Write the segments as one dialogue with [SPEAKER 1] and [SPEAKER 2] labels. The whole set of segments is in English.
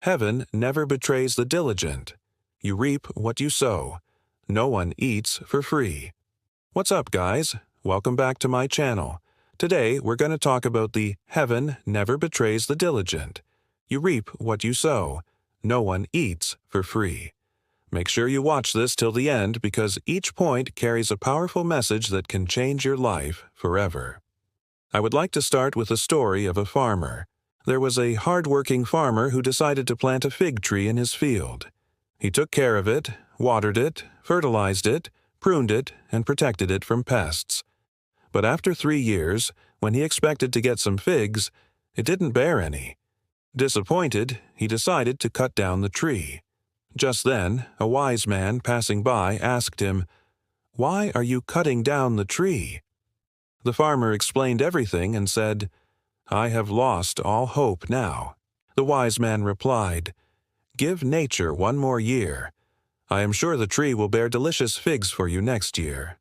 [SPEAKER 1] Heaven never betrays the diligent. You reap what you sow. No one eats for free. What's up, guys? Welcome back to my channel. Today, we're going to talk about the heaven never betrays the diligent. You reap what you sow. No one eats for free. Make sure you watch this till the end because each point carries a powerful message that can change your life forever. I would like to start with a story of a farmer. There was a hard-working farmer who decided to plant a fig tree in his field. He took care of it, watered it, fertilized it, pruned it, and protected it from pests. But after 3 years, when he expected to get some figs, it didn't bear any. Disappointed, he decided to cut down the tree. Just then, a wise man passing by asked him, "Why are you cutting down the tree?" The farmer explained everything and said, "I have lost all hope now." The wise man replied, "Give nature 1 more year. I am sure the tree will bear delicious figs for you next year."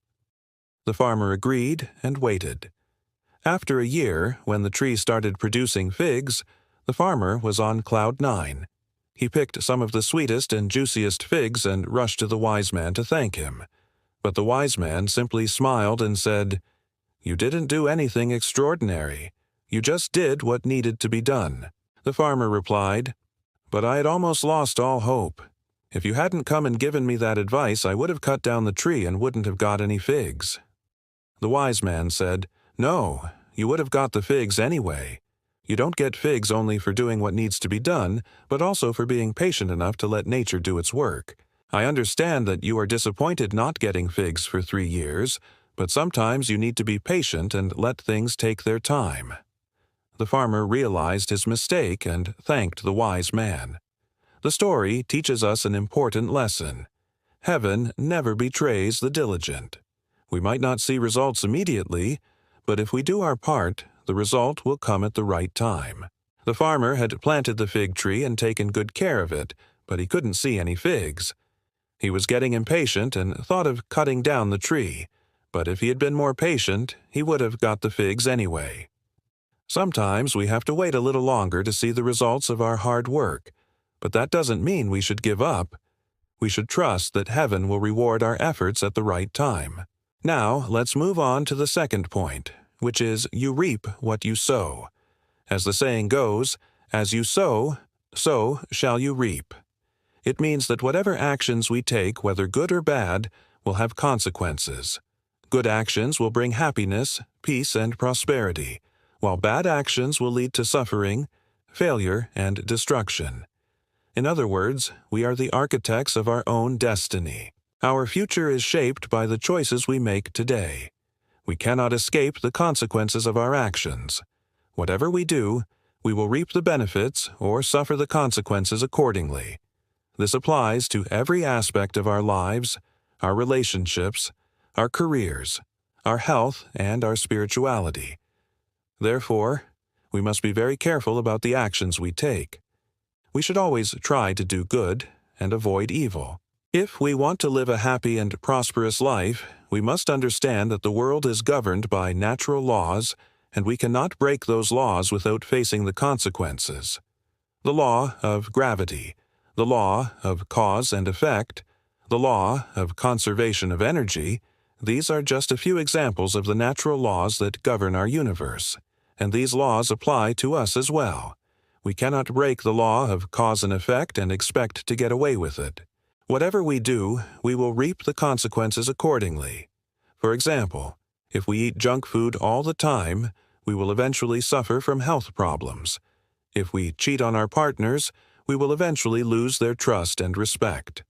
[SPEAKER 1] The farmer agreed and waited. After a year, when the tree started producing figs, the farmer was on cloud 9. He picked some of the sweetest and juiciest figs and rushed to the wise man to thank him. But the wise man simply smiled and said, "You didn't do anything extraordinary. You just did what needed to be done." The farmer replied, "But I had almost lost all hope. If you hadn't come and given me that advice, I would have cut down the tree and wouldn't have got any figs." The wise man said, "No, you would have got the figs anyway. You don't get figs only for doing what needs to be done, but also for being patient enough to let nature do its work. I understand that you are disappointed not getting figs for 3 years, but sometimes you need to be patient and let things take their time." The farmer realized his mistake and thanked the wise man. The story teaches us an important lesson. Heaven never betrays the diligent. We might not see results immediately, but if we do our part, the result will come at the right time. The farmer had planted the fig tree and taken good care of it, but he couldn't see any figs. He was getting impatient and thought of cutting down the tree, but if he had been more patient, he would have got the figs anyway. Sometimes we have to wait a little longer to see the results of our hard work, but that doesn't mean we should give up. We should trust that heaven will reward our efforts at the right time. Now, let's move on to the second point, which is you reap what you sow. As the saying goes, as you sow, so shall you reap. It means that whatever actions we take, whether good or bad, will have consequences. Good actions will bring happiness, peace, and prosperity, while bad actions will lead to suffering, failure, and destruction. In other words, we are the architects of our own destiny. Our future is shaped by the choices we make today. We cannot escape the consequences of our actions. Whatever we do, we will reap the benefits or suffer the consequences accordingly. This applies to every aspect of our lives, our relationships, our careers, our health, and our spirituality. Therefore, we must be very careful about the actions we take. We should always try to do good and avoid evil. If we want to live a happy and prosperous life, we must understand that the world is governed by natural laws, and we cannot break those laws without facing the consequences. The law of gravity, the law of cause and effect, the law of conservation of energy, these are just a few examples of the natural laws that govern our universe, and these laws apply to us as well. We cannot break the law of cause and effect and expect to get away with it. Whatever we do, we will reap the consequences accordingly. For example, if we eat junk food all the time, we will eventually suffer from health problems. If we cheat on our partners, we will eventually lose their trust and respect.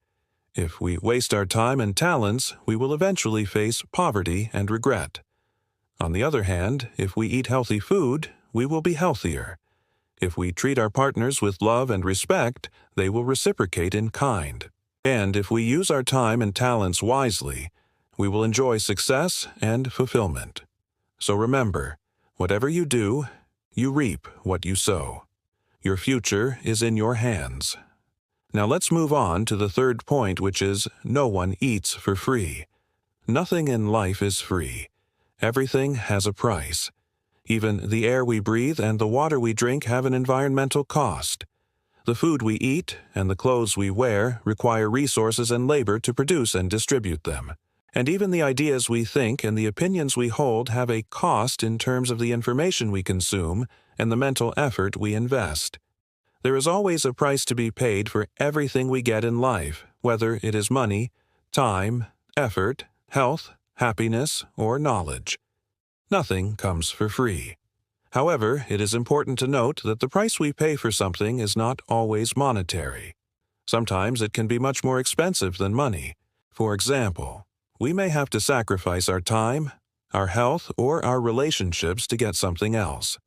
[SPEAKER 1] If we waste our time and talents, we will eventually face poverty and regret. On the other hand, if we eat healthy food, we will be healthier. If we treat our partners with love and respect, they will reciprocate in kind. And if we use our time and talents wisely, we will enjoy success and fulfillment. So remember, whatever you do, you reap what you sow. Your future is in your hands. Now let's move on to the third point, which is no one eats for free. Nothing in life is free. Everything has a price. Even the air we breathe and the water we drink have an environmental cost. The food we eat and the clothes we wear require resources and labor to produce and distribute them. And even the ideas we think and the opinions we hold have a cost in terms of the information we consume and the mental effort we invest. There is always a price to be paid for everything we get in life, whether it is money, time, effort, health, happiness, or knowledge. Nothing comes for free. However, it is important to note that the price we pay for something is not always monetary. Sometimes it can be much more expensive than money. For example, we may have to sacrifice our time, our health, or our relationships to get something else.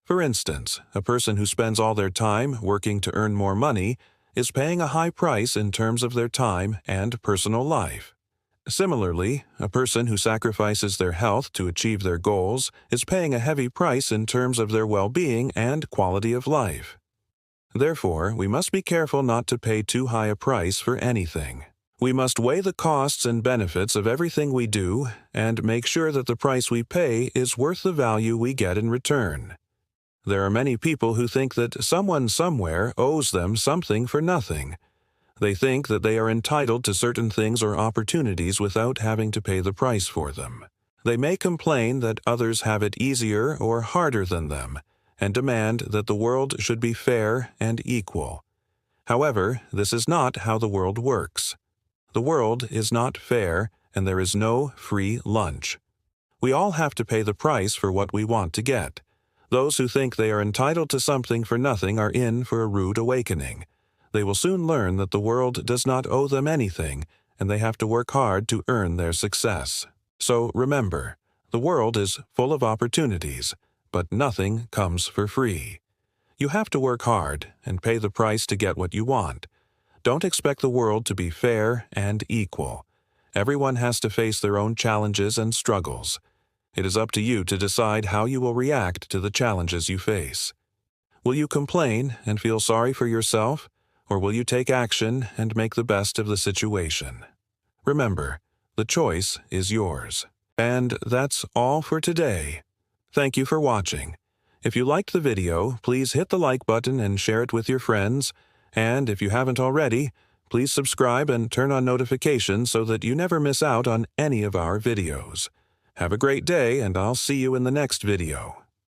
[SPEAKER 1] For instance, a person who spends all their time working to earn more money is paying a high price in terms of their time and personal life. Similarly, a person who sacrifices their health to achieve their goals is paying a heavy price in terms of their well-being and quality of life. Therefore, we must be careful not to pay too high a price for anything. We must weigh the costs and benefits of everything we do and make sure that the price we pay is worth the value we get in return. There are many people who think that someone somewhere owes them something for nothing. They think that they are entitled to certain things or opportunities without having to pay the price for them. They may complain that others have it easier or harder than them, and demand that the world should be fair and equal. However, this is not how the world works. The world is not fair, and there is no free lunch. We all have to pay the price for what we want to get. Those who think they are entitled to something for nothing are in for a rude awakening. They will soon learn that the world does not owe them anything, and they have to work hard to earn their success. So remember, the world is full of opportunities, but nothing comes for free. You have to work hard and pay the price to get what you want. Don't expect the world to be fair and equal. Everyone has to face their own challenges and struggles. It is up to you to decide how you will react to the challenges you face. Will you complain and feel sorry for yourself, or will you take action and make the best of the situation? Remember, the choice is yours. And that's all for today. Thank you for watching. If you liked the video, please hit the like button and share it with your friends. And if you haven't already, please subscribe and turn on notifications so that you never miss out on any of our videos. Have a great day, and I'll see you in the next video.